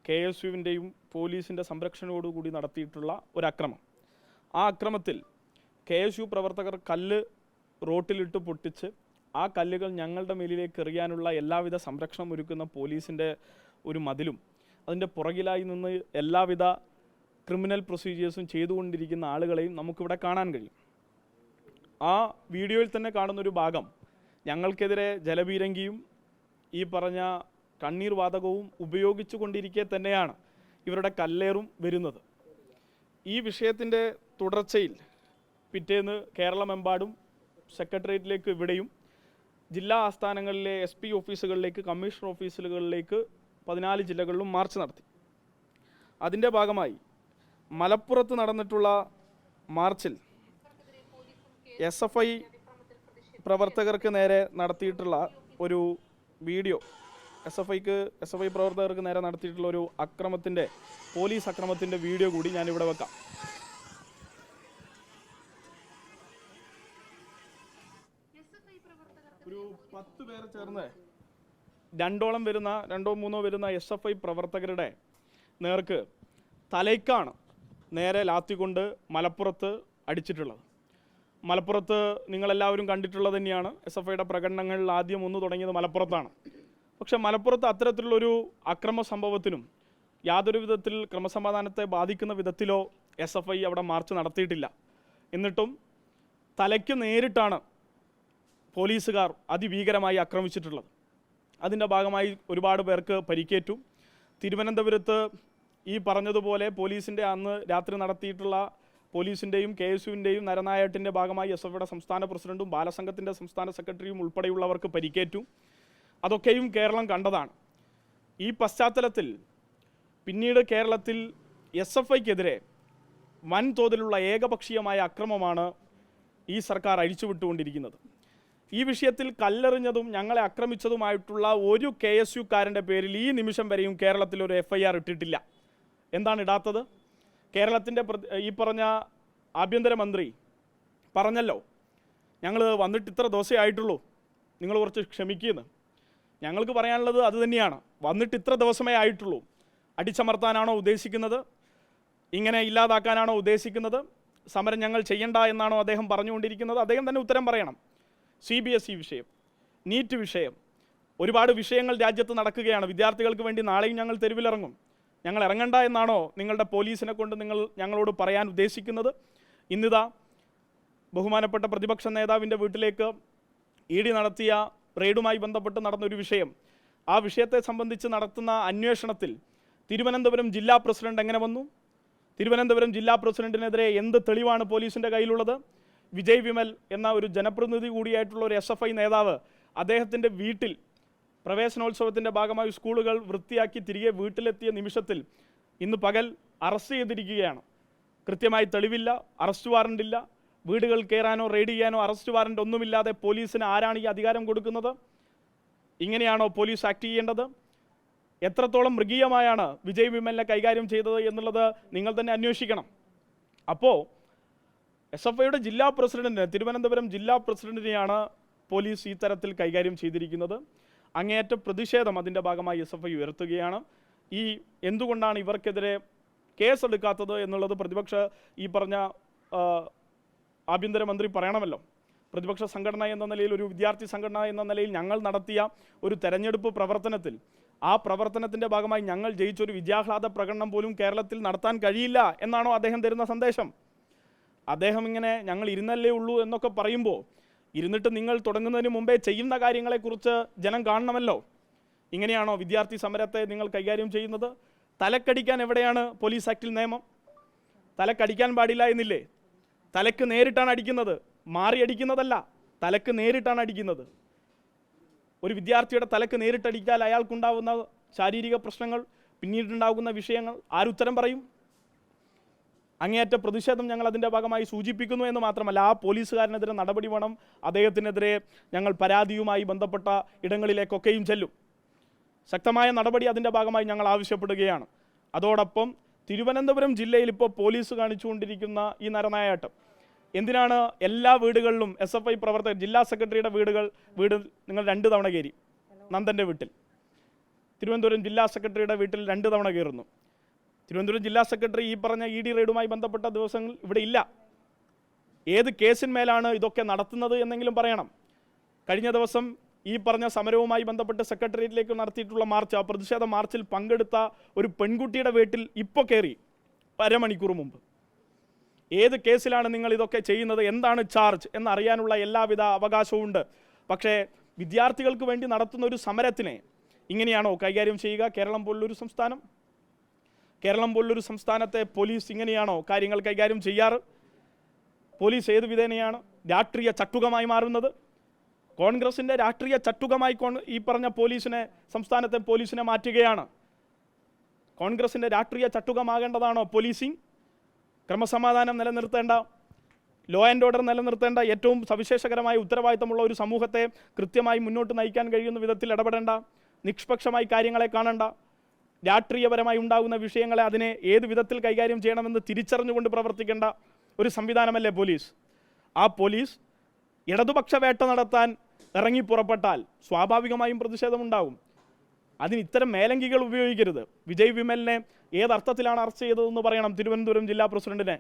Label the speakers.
Speaker 1: KSUവിൻ്റെയും പോലീസിൻ്റെ സംരക്ഷണയോടുകൂടി നടത്തിയിട്ടുള്ള ഒരു അക്രമം. ആ അക്രമത്തിൽ KSU പ്രവർത്തകർ കല്ല് റോട്ടിലിട്ട് പൊട്ടിച്ച് ആ കല്ലുകൾ ഞങ്ങളുടെ മേലിലേക്ക് എറിയാനുള്ള എല്ലാവിധ സംരക്ഷണം ഒരുക്കുന്ന പോലീസിൻ്റെ ഒരു മതിലും അതിൻ്റെ പുറകിലായി നിന്ന് എല്ലാവിധ ക്രിമിനൽ പ്രൊസീജിയേഴ്സും ചെയ്തുകൊണ്ടിരിക്കുന്ന ആളുകളെയും നമുക്കിവിടെ കാണാൻ കഴിയും. ആ വീഡിയോയിൽ തന്നെ കാണുന്നൊരു ഭാഗം ഞങ്ങൾക്കെതിരെ ജലപീരങ്കിയും ഈ പറഞ്ഞ കണ്ണീർ വാതകവും ഉപയോഗിച്ചു കൊണ്ടിരിക്കെ തന്നെയാണ് ഇവരുടെ കല്ലേറും വരുന്നത്. ഈ വിഷയത്തിൻ്റെ തുടർച്ചയിൽ പിറ്റേന്ന് കേരളമെമ്പാടും സെക്രട്ടേറിയറ്റിലേക്ക് ഇവിടെയും ജില്ലാ ആസ്ഥാനങ്ങളിലെ SP ഓഫീസുകളിലേക്ക് കമ്മീഷണർ ഓഫീസുകളിലേക്ക് 14 ജില്ലകളിലും മാർച്ച് നടത്തി. അതിൻ്റെ ഭാഗമായി മലപ്പുറത്ത് നടന്നിട്ടുള്ള മാർച്ചിൽ SFI പ്രവർത്തകർക്ക് നേരെ നടത്തിയിട്ടുള്ള ഒരു വീഡിയോ SFI പ്രവർത്തകർക്ക് നേരെ നടത്തിയിട്ടുള്ള ഒരു പോലീസ് അക്രമത്തിൻ്റെ വീഡിയോ കൂടി ഞാനിവിടെ വെക്കാം. ഒരു 10 പേർ ചേർന്ന് രണ്ടോ മൂന്നോ വരുന്ന SFI പ്രവർത്തകരുടെ നേർക്ക് തലയ്ക്കാണ് നേരെ ലാത്തിക്കൊണ്ട് മലപ്പുറത്ത് അടിച്ചിട്ടുള്ളത്. മലപ്പുറത്ത് നിങ്ങളെല്ലാവരും കണ്ടിട്ടുള്ളത് തന്നെയാണ്. SFIയുടെ പ്രകടനങ്ങളിൽ ആദ്യം ഒന്ന് തുടങ്ങിയത് മലപ്പുറത്താണ്. പക്ഷേ മലപ്പുറത്ത് അത്തരത്തിലുള്ളൊരു അക്രമ സംഭവത്തിനും യാതൊരു വിധത്തിൽ ക്രമസമാധാനത്തെ ബാധിക്കുന്ന വിധത്തിലോ SFI അവിടെ മാർച്ച് നടത്തിയിട്ടില്ല. എന്നിട്ടും തലയ്ക്ക് നേരിട്ടാണ് പോലീസുകാർ അതിഭീകരമായി ആക്രമിച്ചിട്ടുള്ളത്. അതിൻ്റെ ഭാഗമായി ഒരുപാട് പേർക്ക് പരിക്കേറ്റു. തിരുവനന്തപുരത്ത് ഈ പറഞ്ഞതുപോലെ പോലീസിൻ്റെ അന്ന് രാത്രി നടത്തിയിട്ടുള്ള പോലീസിൻ്റെയും KSUവിൻ്റെയും നരനായാട്ടിൻ്റെ ഭാഗമായി SFIയുടെ സംസ്ഥാന പ്രസിഡന്റും ബാലസംഘത്തിൻ്റെ സംസ്ഥാന സെക്രട്ടറിയും ഉൾപ്പെടെയുള്ളവർക്ക് പരിക്കേറ്റു. അതൊക്കെയും കേരളം കണ്ടതാണ്. ഈ പശ്ചാത്തലത്തിൽ പിന്നീട് കേരളത്തിൽ SFIക്കെതിരെ വൻതോതിലുള്ള ഏകപക്ഷീയമായ അക്രമമാണ് ഈ സർക്കാർ അഴിച്ചുവിട്ടുകൊണ്ടിരിക്കുന്നത്. ഈ വിഷയത്തിൽ കല്ലെറിഞ്ഞതും ഞങ്ങളെ ആക്രമിച്ചതുമായിട്ടുള്ള ഒരു KSUക്കാരൻ്റെ പേരിൽ ഈ നിമിഷം വരെയും കേരളത്തിൽ ഒരു FIR ഇട്ടിട്ടില്ല. എന്താണ് ഇടാത്തത്? കേരളത്തിൻ്റെ ഈ പറഞ്ഞ ആഭ്യന്തരമന്ത്രി പറഞ്ഞല്ലോ, ഞങ്ങൾ വന്നിട്ട് ഇത്ര ദിവസമേ ആയിട്ടുള്ളൂ, നിങ്ങൾ കുറച്ച് ക്ഷമിക്കുന്നു. ഞങ്ങൾക്ക് പറയാനുള്ളത് അതുതന്നെയാണ്. വന്നിട്ട് ഇത്ര ദിവസമേ ആയിട്ടുള്ളൂ. അടിച്ചമർത്താനാണോ ഉദ്ദേശിക്കുന്നത്? ഇങ്ങനെ ഇല്ലാതാക്കാനാണോ ഉദ്ദേശിക്കുന്നത്? സമരം ഞങ്ങൾ ചെയ്യണ്ട എന്നാണോ അദ്ദേഹം പറഞ്ഞുകൊണ്ടിരിക്കുന്നത്? അദ്ദേഹം തന്നെ ഉത്തരം പറയണം. CBSE വിഷയം, നീറ്റ് വിഷയം, ഒരുപാട് വിഷയങ്ങൾ രാജ്യത്ത് നടക്കുകയാണ്. വിദ്യാർത്ഥികൾക്ക് വേണ്ടി നാളെയും ഞങ്ങൾ തെരുവിലിറങ്ങും. ഞങ്ങൾ ഇറങ്ങണ്ട എന്നാണോ നിങ്ങളുടെ പോലീസിനെ കൊണ്ട് നിങ്ങൾ ഞങ്ങളോട് പറയാൻ ഉദ്ദേശിക്കുന്നത്? ഇന്നിതാ ബഹുമാനപ്പെട്ട പ്രതിപക്ഷ നേതാവിൻ്റെ വീട്ടിലേക്ക് ED നടത്തിയ റെയ്ഡുമായി ബന്ധപ്പെട്ട് നടന്നൊരു വിഷയം, ആ വിഷയത്തെ സംബന്ധിച്ച് നടത്തുന്ന അന്വേഷണത്തിൽ തിരുവനന്തപുരം ജില്ലാ പ്രസിഡന്റ് എങ്ങനെ വന്നു? തിരുവനന്തപുരം ജില്ലാ പ്രസിഡന്റിനെതിരെ എന്ത് തെളിവാണ് പോലീസിൻ്റെ കയ്യിലുള്ളത്? വിജയ് വിമൽ എന്ന ഒരു ജനപ്രതിനിധി കൂടിയായിട്ടുള്ള ഒരു SFI നേതാവ് അദ്ദേഹത്തിൻ്റെ വീട്ടിൽ പ്രവേശനോത്സവത്തിൻ്റെ ഭാഗമായി സ്കൂളുകൾ വൃത്തിയാക്കി തിരികെ വീട്ടിലെത്തിയ നിമിഷത്തിൽ ഇന്ന് പകൽ അറസ്റ്റ് ചെയ്തിരിക്കുകയാണ്. കൃത്യമായി തെളിവില്ല, അറസ്റ്റ് വാറണ്ട് ഇല്ല. വീടുകൾ കയറാനോ റെയ്ഡ് ചെയ്യാനോ അറസ്റ്റ് വാറണ്ട് ഒന്നുമില്ലാതെ പോലീസിന് ആരാണ് ഈ അധികാരം കൊടുക്കുന്നത്? ഇങ്ങനെയാണോ പോലീസ് ആക്ട് ചെയ്യേണ്ടത്? എത്രത്തോളം മൃഗീയമായാണ് വിജയ് വിമലിനെ കൈകാര്യം ചെയ്തത് എന്നുള്ളത് നിങ്ങൾ തന്നെ അന്വേഷിക്കണം. അപ്പോൾ SFIയുടെ ജില്ലാ പ്രസിഡന്റിനെ, തിരുവനന്തപുരം ജില്ലാ പ്രസിഡന്റിനെയാണ് പോലീസ് ഈ തരത്തിൽ കൈകാര്യം ചെയ്തിരിക്കുന്നത്. അങ്ങേയറ്റ പ്രതിഷേധം അതിൻ്റെ ഭാഗമായി SFI ഉയർത്തുകയാണ്. എന്തുകൊണ്ടാണ് ഇവർക്കെതിരെ കേസെടുക്കാത്തത് എന്നുള്ളത് പ്രതിപക്ഷ ഈ പറഞ്ഞ ആഭ്യന്തരമന്ത്രി പറയണമല്ലോ. പ്രതിപക്ഷ സംഘടന എന്ന നിലയിൽ, ഒരു വിദ്യാർത്ഥി സംഘടന എന്ന നിലയിൽ ഞങ്ങൾ നടത്തിയ ഒരു തെരഞ്ഞെടുപ്പ് പ്രവർത്തനത്തിൽ, ആ പ്രവർത്തനത്തിൻ്റെ ഭാഗമായി ഞങ്ങൾ ജയിച്ചൊരു വിദ്യാഹ്ലാദ പ്രകടനം പോലും കേരളത്തിൽ നടത്താൻ കഴിയില്ല എന്നാണോ അദ്ദേഹം തരുന്ന സന്ദേശം? അദ്ദേഹം ഇങ്ങനെ ഞങ്ങൾ ഇരുന്നല്ലേ ഉള്ളൂ എന്നൊക്കെ പറയുമ്പോൾ, ഇരുന്നിട്ട് നിങ്ങൾ തുടങ്ങുന്നതിന് മുമ്പേ ചെയ്യുന്ന കാര്യങ്ങളെക്കുറിച്ച് ജനം കാണണമല്ലോ. ഇങ്ങനെയാണോ വിദ്യാർത്ഥി സമരത്തെ നിങ്ങൾ കൈകാര്യം ചെയ്യുന്നത്? തലക്കടിക്കാൻ എവിടെയാണ് പോലീസ് ആക്ടിൽ നിയമം? തലക്കടിക്കാൻ പാടില്ല എന്നില്ലേ? തലക്ക് നേരിട്ടാണ് അടിക്കുന്നത്, മാറി അടിക്കുന്നതല്ല, തലക്ക് നേരിട്ടാണ് അടിക്കുന്നത്. ഒരു വിദ്യാർത്ഥിയുടെ തലക്ക് നേരിട്ടടിച്ചാൽ അയാൾക്കുണ്ടാകുന്ന ശാരീരിക പ്രശ്നങ്ങൾ, പിന്നീടുണ്ടാകുന്ന വിഷയങ്ങൾ ആരുത്തരം പറയും? അങ്ങേയറ്റ പ്രതിഷേധം ഞങ്ങൾ അതിൻ്റെ ഭാഗമായി സൂചിപ്പിക്കുന്നു എന്ന് മാത്രമല്ല, ആ പോലീസുകാരനെതിരെ നടപടി വേണം. അദ്ദേഹത്തിനെതിരെ ഞങ്ങൾ പരാതിയുമായി ബന്ധപ്പെട്ട ഇടങ്ങളിലേക്കൊക്കെയും ചെല്ലും. ശക്തമായ നടപടി അതിൻ്റെ ഭാഗമായി ഞങ്ങൾ ആവശ്യപ്പെടുകയാണ്. അതോടൊപ്പം തിരുവനന്തപുരം ജില്ലയിൽ ഇപ്പോൾ പോലീസ് കാണിച്ചുകൊണ്ടിരിക്കുന്ന ഈ നരനായാട്ടം, എന്തിനാണ് എല്ലാ വീടുകളിലും SFI പ്രവർത്തകർ, ജില്ലാ സെക്രട്ടറിയുടെ വീട് നിങ്ങൾ 2 തവണ കയറി, നന്ദൻ്റെ വീട്ടിൽ തിരുവനന്തപുരം ജില്ലാ സെക്രട്ടറിയുടെ വീട്ടിൽ 2 തവണ കയറുന്നു. തിരുവനന്തപുരം ജില്ലാ സെക്രട്ടറി ഈ പറഞ്ഞ ED റെയ്ഡുമായി ബന്ധപ്പെട്ട ദിവസങ്ങൾ ഇവിടെ ഇല്ല. ഏത് കേസിന്മേലാണ് ഇതൊക്കെ നടത്തുന്നത് എന്നെങ്കിലും പറയണം. കഴിഞ്ഞ ദിവസം ഈ പറഞ്ഞ സമരവുമായി ബന്ധപ്പെട്ട് സെക്രട്ടേറിയറ്റിലേക്ക് നടത്തിയിട്ടുള്ള മാർച്ച്, ആ പ്രതിഷേധ മാർച്ചിൽ പങ്കെടുത്ത ഒരു പെൺകുട്ടിയുടെ വീട്ടിൽ ഇപ്പോൾ കയറി അരമണിക്കൂർ മുമ്പ്. ഏത് കേസിലാണ് നിങ്ങൾ ഇതൊക്കെ ചെയ്യുന്നത്, എന്താണ് ചാർജ് എന്നറിയാനുള്ള എല്ലാവിധ അവകാശവും ഉണ്ട്. പക്ഷേ വിദ്യാർത്ഥികൾക്ക് വേണ്ടി നടത്തുന്ന ഒരു സമരത്തിനെ ഇങ്ങനെയാണോ കൈകാര്യം ചെയ്യുക? കേരളം പോലുള്ളൊരു സംസ്ഥാനം, കേരളം പോലുള്ളൊരു സംസ്ഥാനത്തെ പോലീസ് ഇങ്ങനെയാണോ കാര്യങ്ങൾ കൈകാര്യം ചെയ്യാറ്? പോലീസ് ഏത് വിധേനയാണ് രാഷ്ട്രീയ ചട്ടുകമായി മാറുന്നത്? കോൺഗ്രസിൻ്റെ രാഷ്ട്രീയ ചട്ടുകമായി ഈ പറഞ്ഞ പോലീസിനെ, സംസ്ഥാനത്തെ പോലീസിനെ മാറ്റുകയാണ്. കോൺഗ്രസിൻ്റെ രാഷ്ട്രീയ ചട്ടുകമാകേണ്ടതാണോ പോലീസിങ്? ക്രമസമാധാനം നിലനിർത്തേണ്ട, ലോ ആൻഡ് ഓർഡർ നിലനിർത്തേണ്ട, ഏറ്റവും സവിശേഷകരമായ ഉത്തരവാദിത്തമുള്ള ഒരു സമൂഹത്തെ കൃത്യമായി മുന്നോട്ട് നയിക്കാൻ കഴിയുന്ന വിധത്തിൽ ഇടപെടേണ്ട, നിഷ്പക്ഷമായി കാര്യങ്ങളെ കാണേണ്ട, രാഷ്ട്രീയപരമായി ഉണ്ടാകുന്ന വിഷയങ്ങളെ അതിനെ ഏത് വിധത്തിൽ കൈകാര്യം ചെയ്യണമെന്ന് തിരിച്ചറിഞ്ഞുകൊണ്ട് പ്രവർത്തിക്കേണ്ട ഒരു സംവിധാനമല്ലേ പോലീസ്? ആ പോലീസ് ഇടതുപക്ഷ വേട്ട നടത്താൻ ഇറങ്ങി പുറപ്പെട്ടാൽ സ്വാഭാവികമായും പ്രതിഷേധമുണ്ടാകും. അതിന് ഇത്തരം മേലങ്കികൾ ഉപയോഗിക്കരുത്. വിജയ് വിമലിനെ ഏതർത്ഥത്തിലാണ് അറസ്റ്റ് ചെയ്തതെന്ന് പറയണം തിരുവനന്തപുരം ജില്ലാ പ്രസിഡന്റിനെ.